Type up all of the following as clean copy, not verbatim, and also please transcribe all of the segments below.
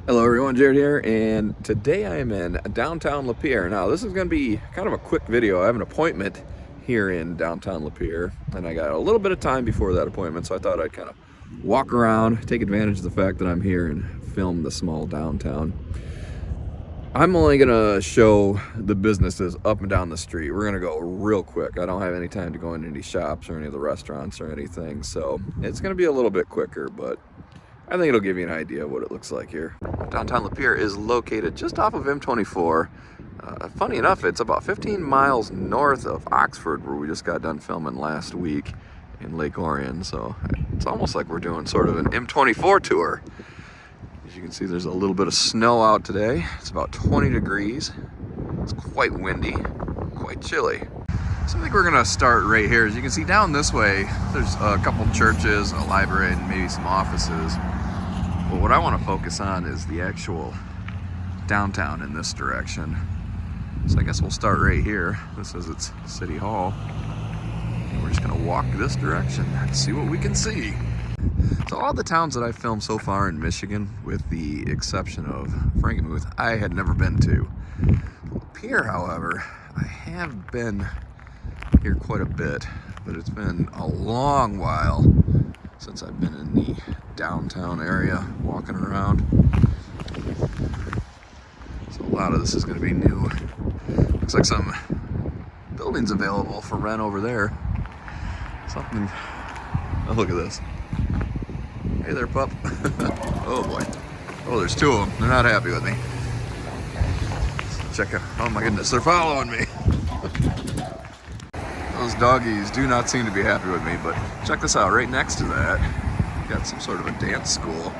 Hello everyone, Jared here, and today I am in downtown Lapeer. Now this is going to be kind of a quick video. I have an appointment here in downtown Lapeer, and I got a little bit of time before that appointment, so I thought I'd kind of walk around, take advantage of the fact that I'm here and film the small downtown. I'm only going to show the businesses up and down the street. We're going to go real quick. I don't have any time to go into any shops or any of the restaurants or anything, so it's going to be a little bit quicker, but I think it'll give you an idea of what it looks like here. Downtown Lapeer is located just off of M24. Funny enough, it's about 15 miles north of Oxford, where we just got done filming last week in Lake Orion. So it's almost like we're doing sort of an M24 tour. As you can see, there's a little bit of snow out today. It's about 20 degrees. It's quite windy, quite chilly. So I think we're gonna start right here. As you can see down this way, there's a couple churches, a library, and maybe some offices. But what I want to focus on is the actual downtown in this direction. So I guess we'll start right here. This is its City Hall. And we're just gonna walk this direction and see what we can see. So all the towns that I've filmed so far in Michigan, with the exception of Frankenmuth, I had never been to. Lapeer, however, I have been here quite a bit, but it's been a long while since I've been in the downtown area walking around. So a lot of this is going to be new. Looks like some buildings available for rent over there. Something. Oh, look at this. Hey there, pup. Oh boy. Oh, there's two of them. They're not happy with me. Check out. Oh my goodness, they're following me. Those doggies do not seem to be happy with me, but check this out. Right next to that, got some sort of a dance school.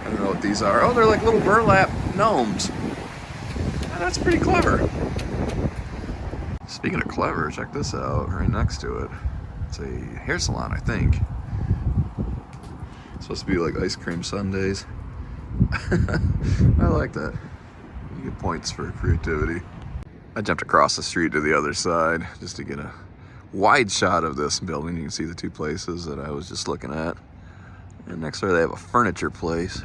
I don't know what these are. Oh, they're like little burlap gnomes. Oh, that's pretty clever. Speaking of clever, check this out. Right next to it, it's a hair salon, I think. It's supposed to be like ice cream sundaes. I like that. You get points for creativity. I jumped across the street to the other side just to get a wide shot of this building. You can see the two places that I was just looking at. And next door they have a furniture place.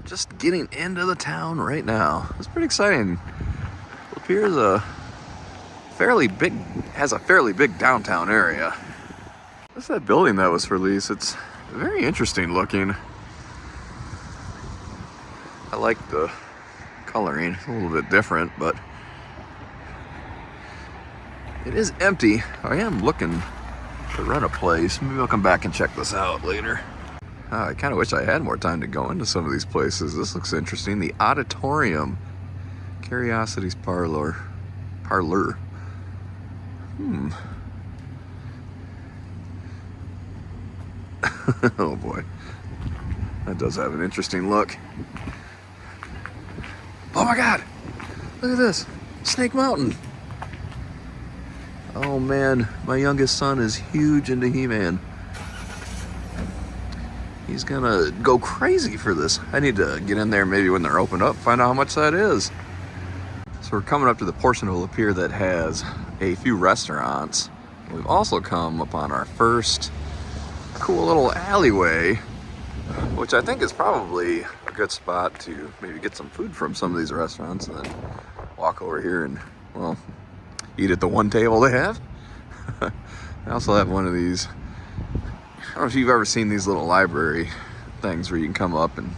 Just getting into the town right now. It's pretty exciting. Lapeer is has a fairly big downtown area. What's that building that was for lease? It's very interesting looking. I like the coloring. It's a little bit different, but it is empty. I am looking to rent a place. Maybe I'll come back and check this out later. I kind of wish I had more time to go into some of these places. This looks interesting. The ODDitorium, Curiosities Parlor. Oh boy, that does have an interesting look. Oh my God, look at this, Snake Mountain. Oh man, my youngest son is huge into He-Man. He's gonna go crazy for this. I need to get in there maybe when they're opened up, find out how much that is. So we're coming up to the portion of Lapeer that has a few restaurants. We've also come upon our first cool little alleyway, which I think is probably a good spot to maybe get some food from some of these restaurants and then walk over here and, well, eat at the one table they have. I also have one of these, I don't know if you've ever seen these little library things where you can come up and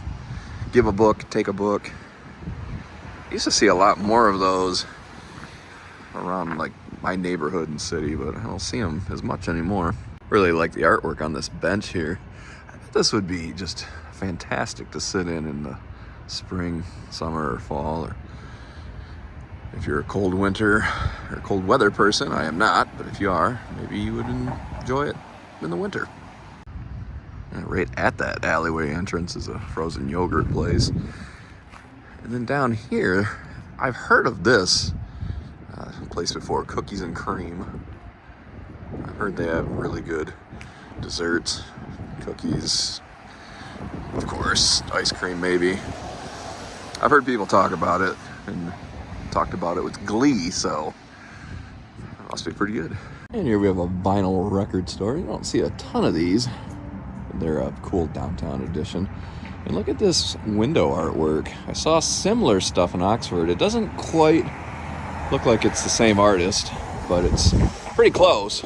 give a book, take a book. I used to see a lot more of those around like my neighborhood and city, but I don't see them as much anymore. Really like the artwork on this bench here. I bet this would be just fantastic to sit in the spring, summer, or fall, or if you're a cold winter or cold weather person. I am not, but if you are, maybe you would enjoy it in the winter. And right at that alleyway entrance is a frozen yogurt place. And then down here, I've heard of this place before, Cookies and Cream. I've heard they have really good desserts, cookies, of course, ice cream maybe. I've heard people talk about it and talked about it with glee, so it must be pretty good. And here we have a vinyl record store. You don't see a ton of these. They're a cool downtown edition. And look at this window artwork. I saw similar stuff in Oxford. It doesn't quite look like it's the same artist, but it's pretty close.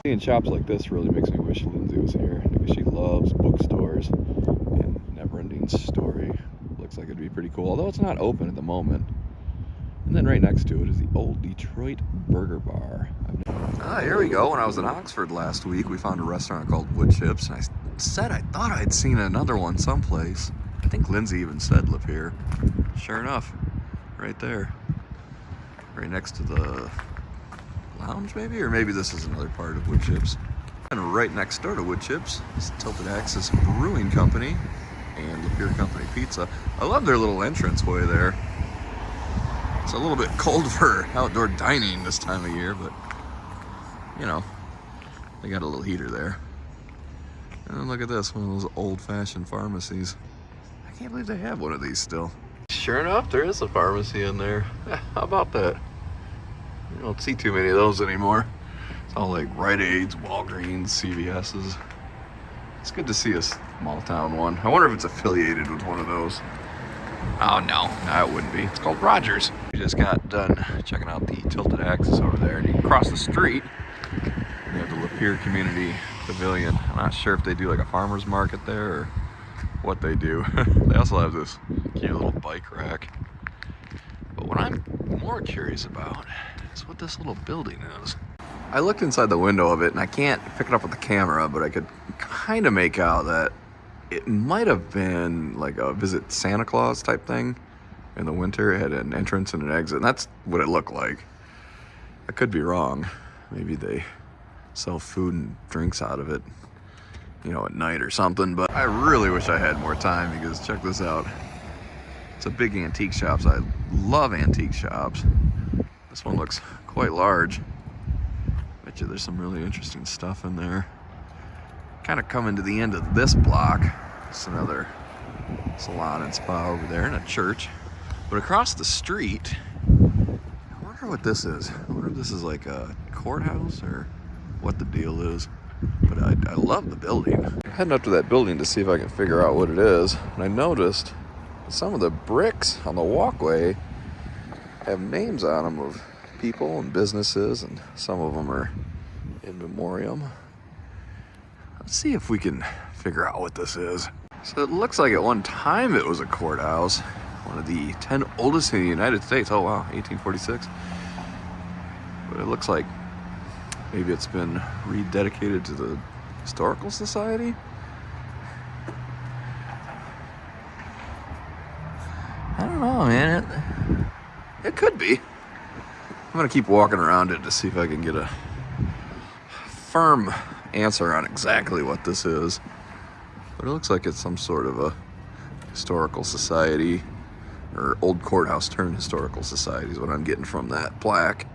Seeing shops like this really makes me wish Lindsay was here, because she loves bookstores. And Neverending Story looks like it'd be pretty cool, although it's not open at the moment. And then right next to it is the Old Detroit Burger Bar. Here we go. When I was in Oxford last week, we found a restaurant called Woodchips, and I said I thought I'd seen another one someplace. I think Lindsay even said Lapeer. Sure enough, right there. Right next to the lounge maybe? Or maybe this is another part of Woodchips. And right next door to Woodchips is Tilted Axis Brewing Company and Lapeer Company Pizza. I love their little entranceway there. It's a little bit cold for outdoor dining this time of year, but you know, they got a little heater there. And look at this, one of those old-fashioned pharmacies. I can't believe they have one of these still. Sure enough, there is a pharmacy in there. How about that? You don't see too many of those anymore. It's all like Rite Aids, Walgreens, CVS's. It's good to see a small town one. I wonder if it's affiliated with one of those. Oh no, it wouldn't be. It's called Rogers. We just got done checking out the Tilted Axis over there, and you can cross the street. We have the Lapeer Community Pavilion. I'm not sure if they do like a farmer's market there or what they do. They also have this cute little bike rack. But what I'm more curious about is what this little building is. I looked inside the window of it, and I can't pick it up with the camera, but I could kind of make out that it might have been like a Visit Santa Claus type thing. In the winter, it had an entrance and an exit, and that's what it looked like. I could be wrong. Maybe they sell food and drinks out of it, you know, at night or something, but I really wish I had more time, because check this out. It's a big antique shop. I love antique shops. This one looks quite large. Bet you there's some really interesting stuff in there. Kind of coming to the end of this block. It's another salon and spa over there, and a church. But across the street, I wonder what this is. I wonder if this is like a courthouse or what the deal is. But I love the building. I'm heading up to that building to see if I can figure out what it is. And I noticed some of the bricks on the walkway have names on them of people and businesses, and some of them are in memoriam. Let's see if we can figure out what this is. So it looks like at one time it was a courthouse. One of the 10 oldest in the United States. Oh wow, 1846. But it looks like maybe it's been rededicated to the Historical Society. I don't know, man. It could be. I'm gonna keep walking around it to see if I can get a firm answer on exactly what this is. But it looks like it's some sort of a historical society, or old courthouse turned historical society is what I'm getting from that plaque.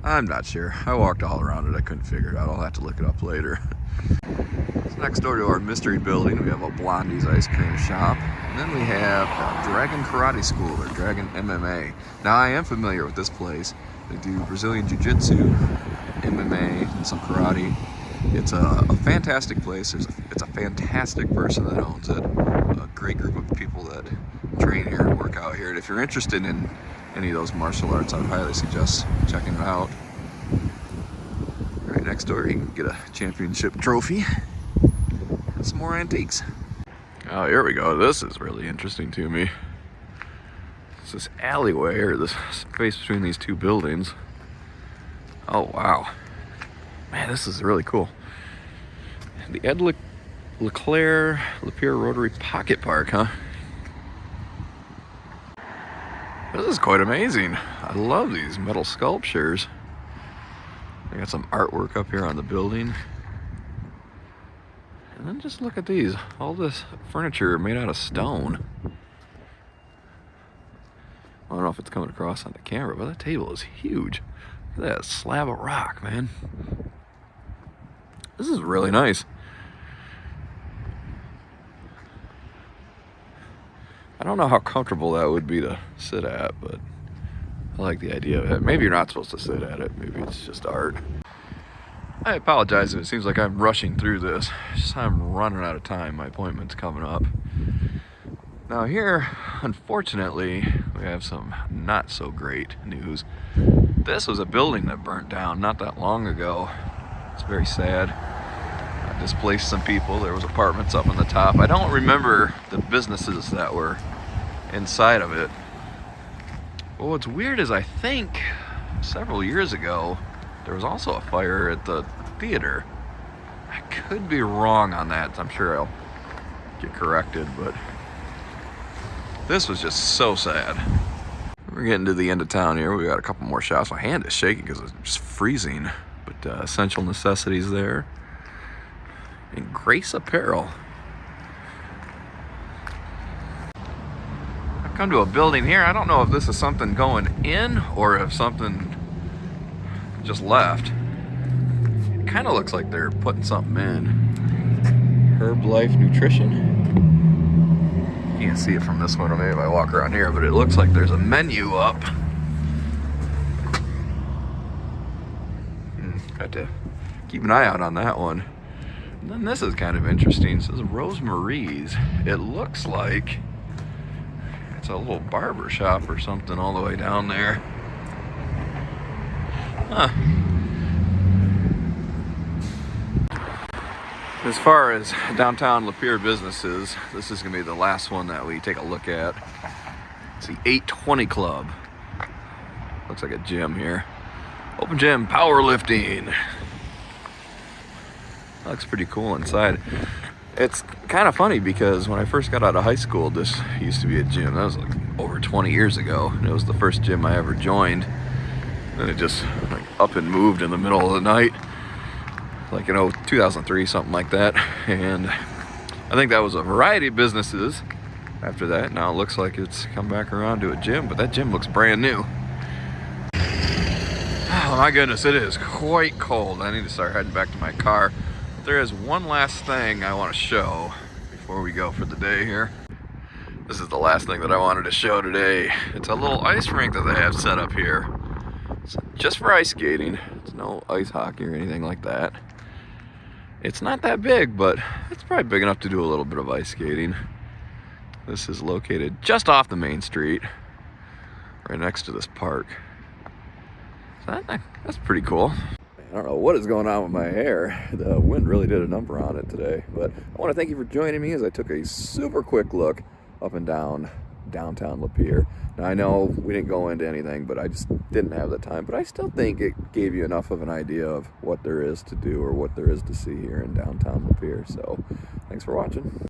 I'm not sure. I walked all around it. I couldn't figure it out. I'll have to look it up later. It's next door to our mystery building. We have a Blondie's ice cream shop. And then we have Dragon Karate School, or Dragon MMA. Now, I am familiar with this place. They do Brazilian Jiu-Jitsu, MMA, and some karate. It's a fantastic place. It's a fantastic person that owns it. A great group of people that train here and work out here. And if you're interested in any of those martial arts, I would highly suggest checking it out. Right next door, you can get a championship trophy and some more antiques. Oh, here we go. This is really interesting to me. It's this alleyway, or this space between these two buildings. Oh, wow. Man, this is really cool. The LeClair Lapeer Rotary Pocket Park, huh? This is quite amazing. I love these metal sculptures. They got some artwork up here on the building. And then just look at these. All this furniture made out of stone. I don't know if it's coming across on the camera, but that table is huge. Look at that slab of rock, man. This is really nice. I don't know how comfortable that would be to sit at, but I like the idea of it. Maybe you're not supposed to sit at it. Maybe it's just art. I apologize if it seems like I'm rushing through this. It's just I'm running out of time. My appointment's coming up. Now here, unfortunately, we have some not so great news. This was a building that burnt down not that long ago. It's very sad. I displaced some people. There was apartments up on the top. I don't remember the businesses that were inside of it. But what's weird is I think several years ago, there was also a fire at the theater. I could be wrong on that. I'm sure I'll get corrected, but this was just so sad. We're getting to the end of town here. We got a couple more shops. My hand is shaking because it's just freezing. But essential necessities there. And Grace Apparel. I've come to a building here. I don't know if this is something going in or if something just left. It kind of looks like they're putting something in. Herbalife Nutrition. Can't see it from this window, maybe if I walk around here, but it looks like there's a menu up. Got to keep an eye out on that one. And then this is kind of interesting. It says Rosemary's. It looks like it's a little barber shop or something all the way down there. Huh. As far as downtown Lapeer businesses, this is going to be the last one that we take a look at. It's the 820 Club. Looks like a gym here. Open gym, powerlifting. Looks pretty cool inside. It's kind of funny because when I first got out of high school, this used to be a gym. That was like over 20 years ago. And it was the first gym I ever joined. Then it just like up and moved in the middle of the night. Like, 2003, something like that. And I think that was a variety of businesses after that. Now it looks like it's come back around to a gym, but that gym looks brand new. Oh my goodness, it is quite cold. I need to start heading back to my car. But there is one last thing I want to show before we go for the day here. This is the last thing that I wanted to show today. It's a little ice rink that they have set up here. It's just for ice skating. It's no ice hockey or anything like that. It's not that big, but it's probably big enough to do a little bit of ice skating. This is located just off the main street, right next to this park. So that's pretty cool. I don't know what is going on with my hair. The wind really did a number on it today. But I want to thank you for joining me as I took a super quick look up and down downtown Lapeer. Now I know we didn't go into anything, but I just didn't have the time. But I still think it gave you enough of an idea of what there is to do or what there is to see here in downtown Lapeer. So thanks for watching.